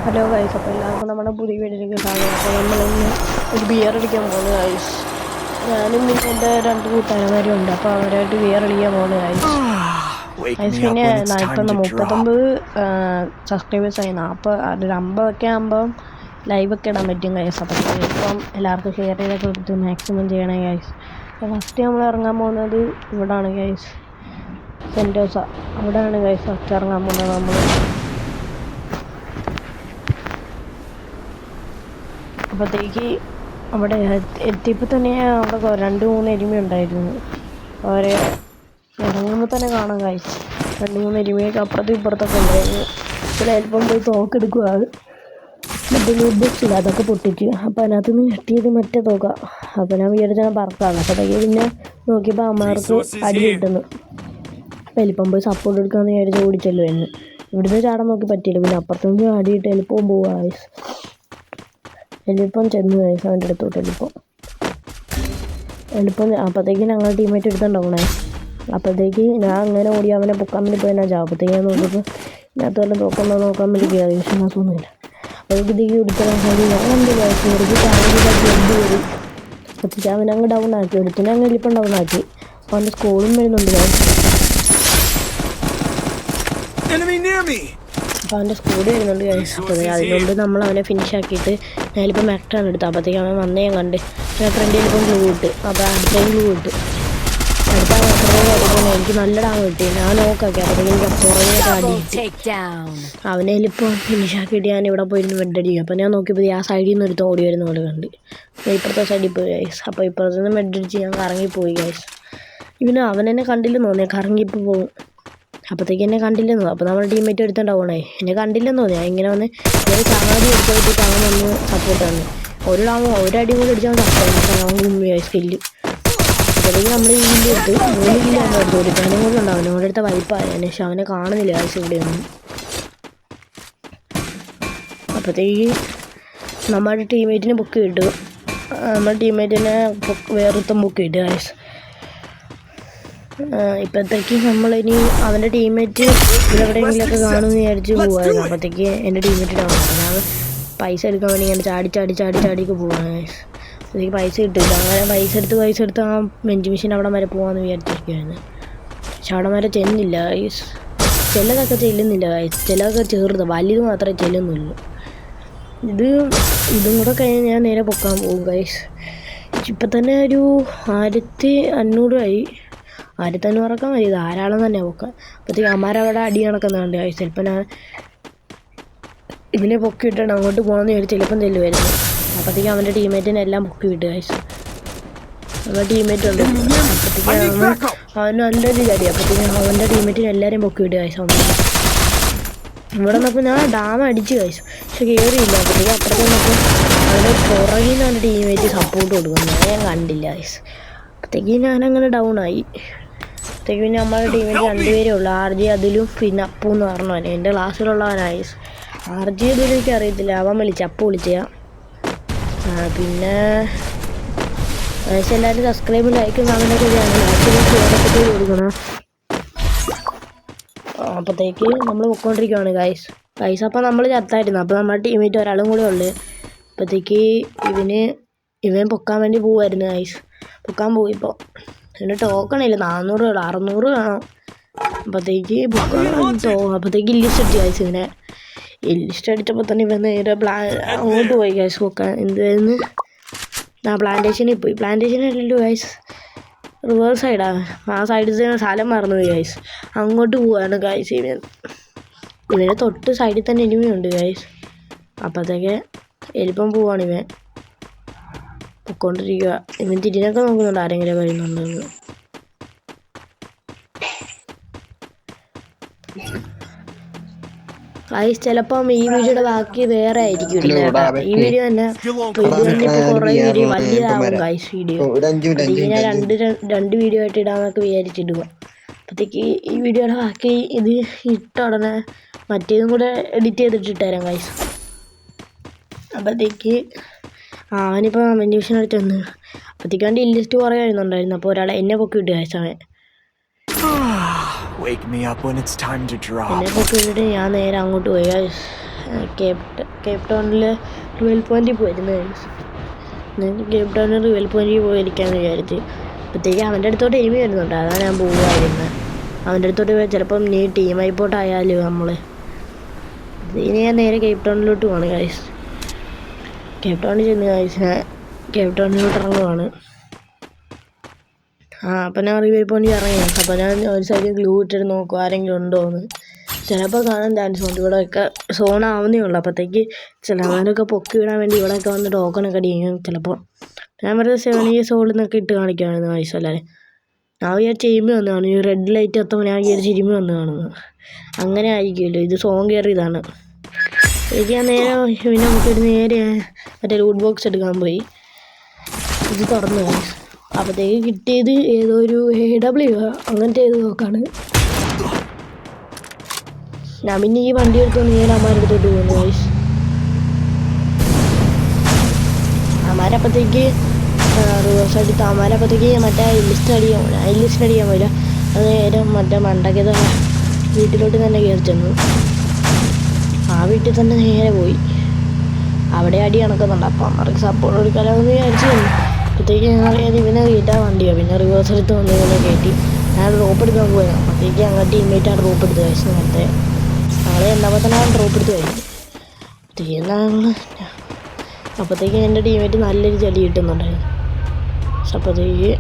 Hello guys, അപ്പോൾ എല്ലാവർക്കും നമ്മുടെ പുതിയ വീഡിയോയിലേക്ക് സ്വാഗതം. അപ്പോൾ നമ്മളിന്ന് ഒരു ബിയർ അടിക്കാൻ പോകുന്നു ഗൈസ്. ഞാനും പിന്നെ എൻ്റെ 2 കൂട്ടുകാരന്മാരും ഉണ്ട്. അപ്പോൾ അവരായിട്ട് ബിയർ അടിക്കാൻ പോകുന്നു ഗൈസ്. പിന്നെ ഇപ്പം 39 സബ്സ്ക്രൈബേഴ്സായി. 40 ഒരു 50 ആകുമ്പം ലൈവൊക്കെ ഇടാൻ പറ്റും ഗൈസ്. അപ്പോൾ ഇപ്പം എല്ലാവർക്കും ഷെയർ ചെയ്തൊക്കെ കൊടുത്ത് മാക്സിമം ചെയ്യണേ ഗൈസ്. അപ്പോൾ ഫസ്റ്റ് നമ്മൾ ഇറങ്ങാൻ പോകുന്നത് ഇവിടെയാണ് ഗൈസ്, സെൻറ്റോസ. അവിടെയാണ് ഗൈസ് ഫസ്റ്റ് ഇറങ്ങാൻ പോകുന്നത് നമ്മൾ. അപ്പോഴത്തേക്ക് അവിടെ എത്തിയപ്പോൾ തന്നെ അവിടെ 2-3 എരുമ ഉണ്ടായിരുന്നു. അവരെ ഇറങ്ങുമ്പോൾ തന്നെ കാണാൻ ഗൈസ്. 2-3 എരുമയൊക്കെ അപ്പുറത്തും ഇപ്പുറത്തൊക്കെ ഉണ്ടായിരുന്നു. പിന്നെ അല്പം പോയി തോക്കെടുക്കുക, മറ്റേ ലൂബിച്ചില്ല അതൊക്കെ പൊട്ടിച്ച്. അപ്പോൾ അതിനകത്ത് നിന്ന് കിട്ടിയത് മറ്റേ തോക്ക. അപ്പോൾ ഞാൻ വിചാരിച്ചാൽ പറക്കാണ്. അപ്പോഴത്തേക്ക് പിന്നെ നോക്കിയപ്പോൾ അമ്മമാർക്ക് അടി കിട്ടുന്നു. അപ്പോൾ എളുപ്പം പോയി സപ്പോർട്ട് എടുക്കാമെന്ന് വിചാരിച്ച് ഓടിച്ചല്ലുമായിരുന്നു. ഇവിടുന്ന് ചാടാൻ നോക്കി പറ്റിയില്ല. പിന്നെ അപ്പുറത്തുനിന്ന് അടിയിട്ട് എളുപ്പം പോവുക ഗൈസ്. എളുപ്പം ചെന്ന് ഗൈസ് അവൻ്റെ അടുത്തോട്ട് എളുപ്പം. അപ്പോഴത്തേക്ക് ഞങ്ങൾ ടീമേറ്റ് എടുത്തുണ്ടാവണേ. അപ്പോഴത്തേക്ക് ഞാൻ അങ്ങനെ ഓടി അവനെ പൊക്കാൻ വേണ്ടി പോയി. ഞാൻ അപ്പോഴത്തേക്ക് ഞാൻ നോക്കിയപ്പോൾ ഇതിനകത്ത് വല്ല നോക്കാൻ വേണ്ടി കയറി. പക്ഷെ അതിനകത്തൊന്നുമില്ല. അപ്പോഴത്തേക്ക് ഇതിലേക്ക് എടുക്കാൻ ഞാൻ കണ്ടു ഗൈസ്. ഇവിടേക്ക് ചാനലിലേക്ക് എന്ത് കയറി എത്തിച്ച് അവൻ അങ്ങ് ഡൗൺ ആക്കി. എടുത്തിന് അങ്ങ് എളുപ്പം ഡൗൺ ആക്കി. അപ്പോൾ അവൻ്റെ സ്കോളും വരുന്നുണ്ട് ഗൈസ്. അപ്പോൾ അവൻ്റെ സ്കൂഡ് വരുന്നുണ്ട് ഗൈസ്. അപ്പോൾ അതിനുകൊണ്ട് നമ്മൾ അവനെ ഫിനിഷ് ആക്കിയിട്ട് ഞാനിപ്പോൾ മാക്ടാണ് എടുത്തത്. അപ്പോഴത്തേക്ക് അവൻ വന്നേ ഞാൻ കണ്ട്. ഞാൻ ഫ്രണ്ടിൽ ഇപ്പം ഗ്ലൂ ഇട്ട്. അപ്പോൾ അടുത്തേക്ക് ഗ്ലൂ ഇട്ട് അടുത്ത മാത്രമേ എനിക്ക് നല്ല ഡാമ കിട്ടി. ഞാൻ നോക്കാക്കി. അപ്പോഴത്തേക്ക് എനിക്ക് പുറകെ അടി. അവനേലിപ്പോൾ ഫിനിഷ് ആക്കിയിട്ട് ഞാൻ ഇവിടെ പോയിരുന്നു മെഡടിക്കും. അപ്പോൾ ഞാൻ നോക്കിയപ്പോൾ ആ സൈഡിൽ നിന്ന് ഒരുത്തം ഓടി വരുന്ന പോലെ കണ്ട്. ഇപ്പുറത്തെ സൈഡിൽ പോയി ഗൈസ്. അപ്പോൾ ഇപ്പുറത്ത് നിന്ന് മെഡടിച്ച് ഞാൻ കറങ്ങിപ്പോയി ഗൈസ്. അവനെന്നെ കണ്ടില്ലെന്ന് തോന്നിയാൽ കറങ്ങിപ്പോൾ പോകും. അപ്പോഴത്തേക്ക് എന്നെ കണ്ടില്ലെന്ന് തോന്നുന്നു. അപ്പോൾ നമ്മുടെ ടീമേറ്റ് എടുത്തുണ്ടാവണേ. എന്നെ കണ്ടില്ലെന്ന് തോന്നി. ഞാൻ ഇങ്ങനെ വന്ന് ഞാൻ ചാടി എടുത്ത് വെച്ചിട്ട് അവൻ വന്ന് സപ്പോർട്ട് തന്നു. ഒരടി കൂടെ അടിച്ചാൽ അവൻ ഗുമ്മിയായി സ്കില്ല്. അപ്പോഴത്തേക്ക് നമ്മൾ ഈ കില്ല് എടുത്ത് 3 കില്ല് നമ്മൾ എടുത്ത് കൊടുത്തു. അതിനും കൂടെ ഉണ്ടാവും നമ്മുടെ അടുത്ത വൈപ്പായ. പക്ഷെ അവനെ കാണുന്നില്ല ആവശ്യം ഇവിടെയൊന്നും. അപ്പോഴത്തേക്ക് നമ്മുടെ ടീമേറ്റിന് ബുക്ക് കിട്ടും. നമ്മുടെ ടീമേറ്റിനെ വേറൊരുത്തം ബുക്ക് കിട്ടും ആവശ്യം. ഇപ്പോഴത്തേക്ക് നമ്മളിനി അവൻ്റെ ടീമേറ്റ് ഇവിടെയെങ്കിലുമൊക്കെ കാണുമെന്ന് വിചാരിച്ച് പോകുമായിരുന്നു. അപ്പോഴത്തേക്ക് എൻ്റെ ടീമേറ്റ് ഡൗൺ. ഞാൻ പൈസ എടുക്കാൻ വേണ്ടി ഇങ്ങനെ ചാടിയൊക്കെ പോവാണ്. അപ്പോഴത്തേക്ക് പൈസ കിട്ടില്ല. അങ്ങനെ പൈസ എടുത്ത് ആ വെഞ്ച് മെഷീൻ അവിടെ വരെ പോകാമെന്ന് വിചാരിച്ചിരിക്കുകയായിരുന്നു. പക്ഷെ അവിടെ വരെ ചെല്ലില്ല ഗൈസ്. ചിലതൊക്കെ ചെല്ലുന്നില്ല ഗൈസ്. ചിലതൊക്കെ ചെറുത്, വലുത് മാത്രമേ ചെല്ലുന്നുള്ളൂ. ഇതും കൂടെ കഴിഞ്ഞ് ഞാൻ നേരെ പൊക്കാൻ പോകും ഗൈസ്. ഇപ്പം തന്നെ ഒരു 1500 ആയി. 1500 മതി. ധാരാളം തന്നെ പൊക്കാൻ. അപ്പോഴത്തേക്ക് അമ്മാരവിടെ അടി കണക്കുന്നുണ്ട് ഗൈസ്. ചിലപ്പോൾ ഞാൻ ഇതിനെ പൊക്കി ഇട്ടാണ് അങ്ങോട്ട് പോകണമെന്ന് വിചാരിച്ച് ചിലപ്പം ചെല്ലുമായിരുന്നു. അപ്പോഴത്തേക്ക് അവൻ്റെ ടീമേറ്റിനെ എല്ലാം പൊക്കി വിട്ടു ഗൈസ്. നമ്മുടെ ടീമേറ്റ് ഉണ്ട്. അപ്പോഴത്തേക്ക് അവന് നല്ലൊരു ചടി. അപ്പോഴത്തേക്ക് അവൻ്റെ ടീമേറ്റിനെ എല്ലാവരെയും പൊക്കി വിട്ടു ഗൈസ്. ഇവിടെ നിന്നപ്പോൾ ഞാൻ ഡാം അടിച്ച് ഗൈസ്. പക്ഷെ കയറിയില്ല. അപ്പോഴത്തേക്ക് അപ്പുറത്ത് നിന്നപ്പോൾ അവൻ്റെ പുറകിൽ നിന്ന് അവൻ്റെ ടീമേറ്റ് സപ്പോർട്ട് കൊടുക്കുന്നത് ഞാൻ കണ്ടില്ല ഗൈസ്. അപ്പോഴത്തേക്ക് ഞാനങ്ങനെ ഡൗൺ ആയി. അപ്പോഴത്തേക്ക് പിന്നെ നമ്മുടെ ടീമിൽ 2 പേരേ ഉള്ളൂ. RJ അതിലും പിന്നെ അപ്പു എന്ന് പറഞ്ഞവനെ എൻ്റെ ക്ലാസ്സിലുള്ളവനായി. RJ ഇതിലും എനിക്ക് അറിയത്തില്ല. അവൻ അപ്പു വിളിച്ചാ. പിന്നെ എല്ലാവരും സബ്സ്ക്രൈബ് ലൈക്കും കമൻ്റൊക്കെ ചെയ്യണം. കൊടുക്കണം. അപ്പോഴത്തേക്ക് നമ്മൾ പൊയ്ക്കൊണ്ടിരിക്കുകയാണ് ഗൈസ്. അപ്പോൾ നമ്മൾ ചത്തായിരുന്നു. അപ്പോൾ നമ്മുടെ ടീമേറ്റ് ഒരാളും കൂടെ ഉള്ളു. അപ്പോഴത്തേക്ക് ഇവൻ പൊക്കാൻ വേണ്ടി പോവായിരുന്നു ഗൈസ്. പൊക്കാൻ പോയി. ഇപ്പോൾ എൻ്റെ ടോക്കണില്ല. 400 600 കാണാം. അപ്പോഴത്തേക്ക് അപ്പോഴത്തേക്ക് ഇല്ലിസ്റ്റ് അടിച്ചു ഗൈസ്. ഇല്ലിസ്റ്റ് അടിച്ചപ്പോൾ തന്നെ ഇവൻ നേരെ അങ്ങോട്ട് പോയി ഗൈസ് പൊക്കാൻ. എന്തായിരുന്നു പ്ലാന്റേഷനിൽ പോയി. പ്ലാന്റേഷനല്ലല്ലോ ഗൈസ്, റിവേഴ്സ് സൈഡാണ്. ആ സൈഡിൽ സ്ഥലം മറന്നു പോയി ഗൈസ്. അങ്ങോട്ട് പോവാണ് ഗൈസ്. ഇവൻ്റെ തൊട്ട് സൈഡിൽ തന്നെ എനിമിയുണ്ട് ഗൈസ്. അപ്പോഴത്തേക്ക് എളുപ്പം പോവാണ് ഇവൻ പൊയ്ക്കൊണ്ടിരിക്കുക. ഇവൻ തിരിഞ്ഞൊക്കെ നോക്കുന്നുണ്ട് ആരെങ്കിലും വരുന്നുണ്ടെന്ന്. ഗൈസ് ചിലപ്പം ഈ വീഡിയോയുടെ ബാക്കി വേറെ ആയിരിക്കും ഇടുന്നത്. ഈ വീഡിയോ തന്നെ ഇപ്പോൾ കുറേ വീഡിയോ വലിയതാവും ഗൈസ്. അപ്പോഴത്തേക്ക് ഞാൻ രണ്ട് വീഡിയോ ആയിട്ട് ഇടാമെന്നൊക്കെ വിചാരിച്ചിടുക. അപ്പോഴത്തേക്ക് ഈ വീഡിയോയുടെ ബാക്കി ഇത് ഇട്ട ഉടനെ മറ്റേതും കൂടെ എഡിറ്റ് ചെയ്തിട്ട് തരാം ഗൈസ്. അപ്പോഴത്തേക്ക് അവനിപ്പോൾ വെഞ്ച് മെഷീൻ എടുത്ത് വന്ന്. അപ്പോഴത്തേക്ക് അവൻ്റെ ഇല്ലിസ്റ്റ് കുറേ വരുന്നുണ്ടായിരുന്നു. അപ്പോൾ ഒരാളെ എന്നെ പൊക്കി വിട്ടു ഗൈസ്. അവൻ എന്നെ പൊക്കി വിട്ടിട്ട് ഞാൻ നേരെ അങ്ങോട്ട് പോയി. കേപ്പ് ടൗണിൽ റിവൽ പോയിൻറ്റിൽ പോയിരുന്നു. ഞാൻ കേപ്പ് ടൗണിൽ റിവൽ പോയിൻറ്റിൽ പോയിരിക്കാമെന്ന് വിചാരിച്ച്. അപ്പോഴത്തേക്ക് അവൻ്റെ അടുത്തോട്ട് ടീം വരുന്നുണ്ട്. അതാണ് ഞാൻ പോകുമായിരുന്നത്. അവൻ്റെ അടുത്തോട്ട് ചിലപ്പം നീ ടീം ആയിപ്പോട്ടായാലും നമ്മൾ ഇനി ഞാൻ നേരെ കേപ്പ് ടൗണിലോട്ട് പോവാണ് ഗൈസ്. കേപ്പ് ടൗണിൽ ചെന്ന് ഗൈസ് ഞാൻ കേപ്പ് ടൗണിലോട്ട് ഇറങ്ങുവാണ്. അപ്പം ഞാൻ റിവൽ പോയിൻറ്റിൽ ഇറങ്ങി. അപ്പോൾ ഞാൻ ഒരു സൈഡിൽ ഗ്ലൂ ഇട്ടിട്ട് നോക്കും ആരെങ്കിലും ഉണ്ടോ എന്ന്. ചിലപ്പോൾ കാണാൻ ചാൻസ് ഉണ്ട്. ഇവിടെയൊക്കെ സോണാവുന്നേ ഉള്ളൂ. അപ്പോഴത്തേക്ക് ചിലവരൊക്കെ പൊക്കി വിടാൻ വേണ്ടി ഇവിടെയൊക്കെ വന്ന് ടോക്കണൊക്കെ അടിക്കും ചിലപ്പോൾ. ഞാൻ വെറുതെ 7 years old എന്നൊക്കെ ഇട്ട് കാണിക്കുകയായിരുന്നു വയസ്സ് എല്ലാവരും. ഞാൻ വിചാരിച്ച് ഇരുമ്പ് വന്ന് കാണും. ഈ റെഡ് ലൈറ്റ് എത്തുമ്പോൾ ഞാൻ വിചാരിച്ച് ഇരുമ്പ് വന്ന് കാണുന്നു. അങ്ങനെ ആയിരിക്കുമല്ലോ. ഇത് സോങ് കയറിയതാണ്. എനിക്ക് ഞാൻ നേരെ പിന്നെ നമുക്കൊരു നേരെ മറ്റേ ലൂട്ട് ബോക്സ് എടുക്കാൻ പോയി. ഇത് തുറന്നു പോയി. അപ്പോഴത്തേക്ക് കിട്ടിയത് ഏതോ ഒരു AW അങ്ങനത്തെ ഏത് നോക്കാണ്. ഞാൻ പിന്നെ ഈ വണ്ടി എടുത്തോണ്ട് നേരെ അമ്മാരെടുത്തോട്ട് പോകുന്നു ഗൈസ്. അമ്മാരപ്പോഴത്തേക്ക് റിവേഴ്സ് അടിത്ത് അമ്മാരപ്പോഴത്തേക്ക് മറ്റേ ലിസ്റ്റ് അടിക്കാൻ പോയില്ല. അത് നേരെ മറ്റേ മണ്ടക്കത് വീട്ടിലോട്ട് തന്നെ കയറി ചെന്നു. ആ വീട്ടിൽ തന്നെ നേരെ പോയി. അവിടെ അടി കണക്കുന്നുണ്ട്. അപ്പം അമ്മർക്ക് സപ്പോർട്ട് കൊടുക്കാമെന്ന് വിചാരിച്ചു തന്നു. അപ്പോഴത്തേക്ക് ഞങ്ങൾ ഇവനെ കയറ്റാൻ വണ്ടിയാണ്. പിന്നെ റിവേഴ്സ് എടുത്ത് വന്ന് ഇവനെ കയറ്റി ഞാൻ ഡ്രോപ്പ് എടുക്കാൻ പോയത്. അപ്പോഴത്തേക്ക് ഞങ്ങൾ ടീമേറ്റാണ് ഡ്രോപ്പ് എടുത്ത് കഴിച്ചു. നേരത്തെ ഞങ്ങൾ രണ്ടാമത്തെ ഡ്രോപ്പ് എടുത്ത് കഴിഞ്ഞു. അപ്പോഴത്തേക്ക് എൻ്റെ ടീമേറ്റ് നല്ലൊരു ചടി കിട്ടുന്നുണ്ടായിരുന്നു. അപ്പോഴത്തേക്ക്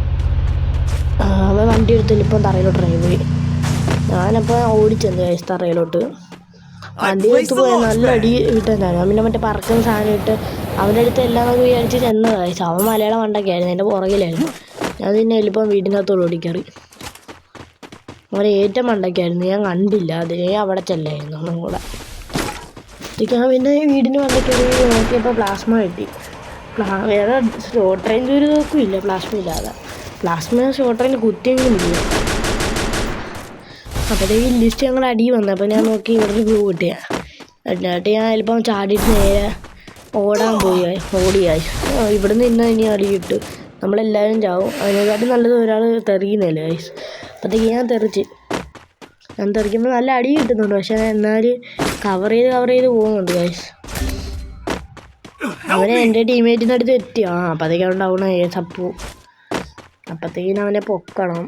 അവൻ വണ്ടി എടുത്തില്ല. ഇപ്പം തറയിലോട്ട് ഇറങ്ങി പോയി. ഞാനപ്പോൾ ഓടിച്ചെന്ന് കഴിച്ചു തറയിലോട്ട്. വണ്ടി എടുത്ത് പോയാൽ നല്ല അടി കിട്ടുന്നുണ്ടായിരുന്നു. ഞാൻ പിന്നെ മറ്റേ പറക്കുന്ന സാധനം ഇട്ട് അവൻ്റെ അടുത്ത് എല്ലാം നമുക്ക് വിചാരിച്ച് ചെന്ന് കഴിച്ചു. അവൻ മലയാളം വണ്ടൊക്കെയായിരുന്നു. എൻ്റെ പുറകിലായിരുന്നു. ഞാൻ പിന്നെ എളുപ്പം വീടിനകത്തോട് ഓടിക്കറി. അവൻ ഏറ്റവും മണ്ടയ്ക്കായിരുന്നു. ഞാൻ കണ്ടില്ല. അതിനെ അവിടെ ചെല്ലായിരുന്നു ഒന്നും കൂടെ. ഞാൻ പിന്നെ വീടിന് വണ്ടയ്ക്കറി നോക്കിയപ്പോൾ പ്ലാസ്മ കിട്ടി. വേറെ ഷോർട്ട് റേഞ്ച് ഒരു നോക്കും ഇല്ല പ്ലാസ്മ ഇല്ലാതെ. പ്ലാസ്മ ഷോർട്ട് റേഞ്ച് കുത്തിയെങ്കിലും ഇല്ല. അപ്പോഴത്തേക്ക് ലിസ്റ്റ് ഞങ്ങൾ അടി വന്നു. അപ്പോൾ ഞാൻ നോക്കി ഇവിടെ ഗ്ലൂ കിട്ടിയ എന്നിട്ട് ഞാൻ ചിലപ്പം ചാടിയിട്ട് നേരെ ഓടിയായി. ഇവിടുന്ന് ഇന്ന് ഇനി അടി കിട്ടും. നമ്മളെല്ലാവരും ചാവും. അതിനെക്കാട്ടും നല്ലത് ഒരാൾ തെറിയുന്നില്ല ഗൈസ്. അപ്പോഴത്തേക്ക് ഞാൻ തെറിക്കുമ്പോൾ നല്ല അടി കിട്ടുന്നുണ്ട്. പക്ഷേ എന്നാലും കവർ ചെയ്ത് പോകുന്നുണ്ട് ഗൈസ്. അവനെ എൻ്റെ ടീമേറ്റിൻ്റെ അടുത്ത് എത്തി. അപ്പോഴത്തേക്ക് അവൻ ഡൗൺ ആയി സപ്പു. അപ്പോഴത്തേക്കിന് അവനെ പൊക്കണം.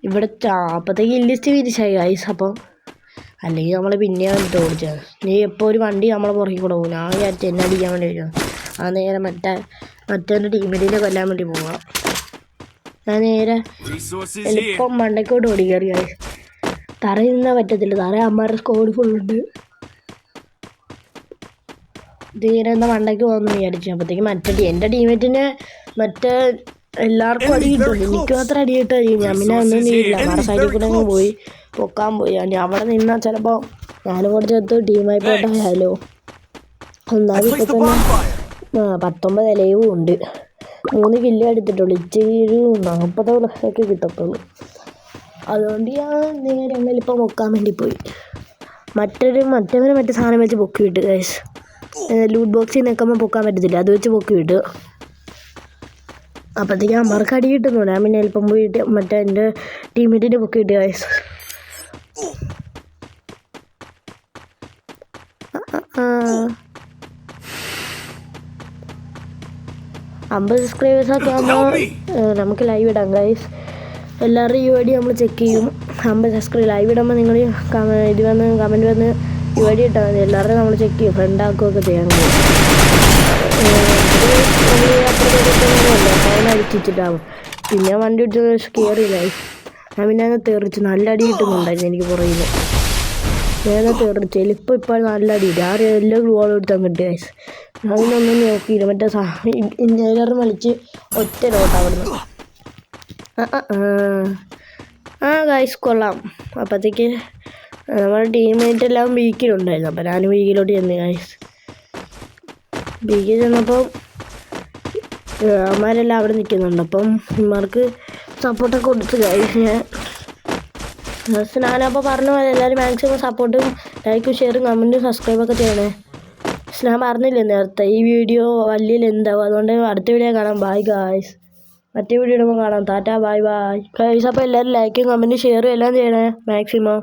ഇവിടെ അപ്പോഴത്തേക്ക് ഇല്ലിസ്റ്റ് വിരിച്ചായി ഗൈസ്. അപ്പം അല്ലെങ്കിൽ നമ്മൾ പിന്നെ വന്നിട്ട് ഓടിച്ചത്. നീ എപ്പോൾ ഒരു വണ്ടി നമ്മളെ പുറകെ കൂടെ പോകും. ഞാൻ വിചാരിച്ചു എന്നെ അടിക്കാൻ വേണ്ടി വരും. ആ നേരെ മറ്റേ ടീമേറ്റിനെ കൊല്ലാൻ വേണ്ടി പോകാം. ഞാൻ നേരെ എളുപ്പം മണ്ടയ്ക്കോട്ട് ഓടി കയറി ഗൈസ്. തറയിൽ നിന്നാൽ പറ്റത്തില്ല. തറ അമ്മമാരുടെ സ്കോഡ് ഫുള്ളുണ്ട്. തീരെ എന്താ മണ്ടയ്ക്ക് പോകുന്നു വിചാരിച്ചു. അപ്പോഴത്തേക്ക് എൻ്റെ ടീമേറ്റിന് എല്ലാവർക്കും അടി കിട്ടും. എനിക്ക് മാത്രം അടി കിട്ടുമായിരിക്കും. ഞാൻ പിന്നെ ഒന്നും ചെയ്യില്ല. മറ സൈഡിൽ കൂടെ അങ്ങ് പോയി പൊക്കാൻ പോയി. അവിടെ നിന്നാൽ ചിലപ്പോൾ ഞാനും കൂടെ ചേർത്ത് ടീമായി പോട്ടായാലോ. ഒന്നാമത് ഇപ്പം തന്നെ 19 ലൈവും ഉണ്ട്. 3 കില്ല് എടുത്തിട്ടുള്ളൂ. ഇച്ചിരി ഒരു 40+ കിട്ടത്തുള്ളൂ. അതുകൊണ്ട് ഞാൻ നേരെ എങ്ങനെയിപ്പോൾ പൊക്കാൻ വേണ്ടി പോയി. മറ്റവനെ മറ്റേ സാധനം വെച്ച് പൊക്കി വിട്ട് ഗൈസ്. ലൂട്ട് ബോക്സിൽ നിൽക്കുമ്പോൾ പൊക്കാൻ പറ്റത്തില്ല. അത് വെച്ച് പൊക്കി വിട്ട്. അപ്പോഴത്തേക്ക് അമ്മർക്ക് അടി കിട്ടുന്നുണ്ട്. ഞാൻ പിന്നെ എളുപ്പം പോയിട്ട് മറ്റേ എൻ്റെ ടീമേറ്റിൻ്റെ പൊക്കി കിട്ടി ഗൈസ്. 50 സബ്സ്ക്രൈബേഴ്സൊക്കെ ആകുമ്പോൾ നമുക്ക് ലൈവ് ഇടാം ഗൈസ്. എല്ലാവരുടെയും UID നമ്മൾ ചെക്ക് ചെയ്യും. 50 സബ്സ്ക്രൈബ് ലൈവ് ഇടുമ്പോൾ നിങ്ങൾ കമൻറ്റ് വന്ന് UID ഇട്ടാൽ മതി. എല്ലാവരുടെയും നമ്മൾ ചെക്ക് ചെയ്യും. ഫ്രണ്ട് ആക്കുകയൊക്കെ ചെയ്യാൻ കഴിയും. അടിച്ചിട്ടാവും. പിന്നെ വണ്ടി ഇടിച്ച് കയറിയില്ല. ഞാൻ പിന്നെ അങ്ങ് തെറിച്ച് നല്ല അടി കിട്ടുന്നുണ്ടായിരുന്നു എനിക്ക് പുറകിൽ. ഞാൻ തെറിച്ച് ഇപ്പോൾ നല്ല അടി കിട്ടി. എല്ലാ ഗ്ലൂകളും എടുത്താൽ കിട്ടി ഗൈസ്. അതിനൊന്നും നോക്കിയില്ല. മറ്റേ ഇഞ്ചർ വലിച്ച് ഒറ്റ ലോട്ട് അവിടുന്ന്. ഗൈസ് കൊള്ളാം. അപ്പോഴത്തേക്ക് നമ്മുടെ ടീമേറ്റ് എല്ലാം വീക്കിലുണ്ടായിരുന്നു. അപ്പോൾ ഞാൻ വീക്കിലോട്ട് ചെന്ന് ഗൈസ്. വീക്കിൽ ചെന്നപ്പം അമ്മമാരെല്ലാം അവിടെ നിൽക്കുന്നുണ്ട്. അപ്പം ഇവർക്ക് സപ്പോർട്ടൊക്കെ കൊടുത്ത് ഗൈസ്. ഞാനപ്പോൾ പറഞ്ഞു എല്ലാവരും മാക്സിമം സപ്പോർട്ടും ലൈക്കും ഷെയറും കമൻറ്റും സബ്സ്ക്രൈബൊക്കെ ചെയ്യണേ. ഞാൻ പറഞ്ഞില്ലേ നേരത്തെ ഈ വീഡിയോ വലിയ ലെന്താവും. അതുകൊണ്ട് അടുത്ത വീഡിയോ കാണാം. Bye guys. മറ്റേ വീഡിയോ ഇടുമ്പോൾ കാണാം. Tata bye guys. അപ്പോൾ എല്ലാവരും ലൈക്കും കമൻറ്റും ഷെയറും എല്ലാം ചെയ്യണേ മാക്സിമം.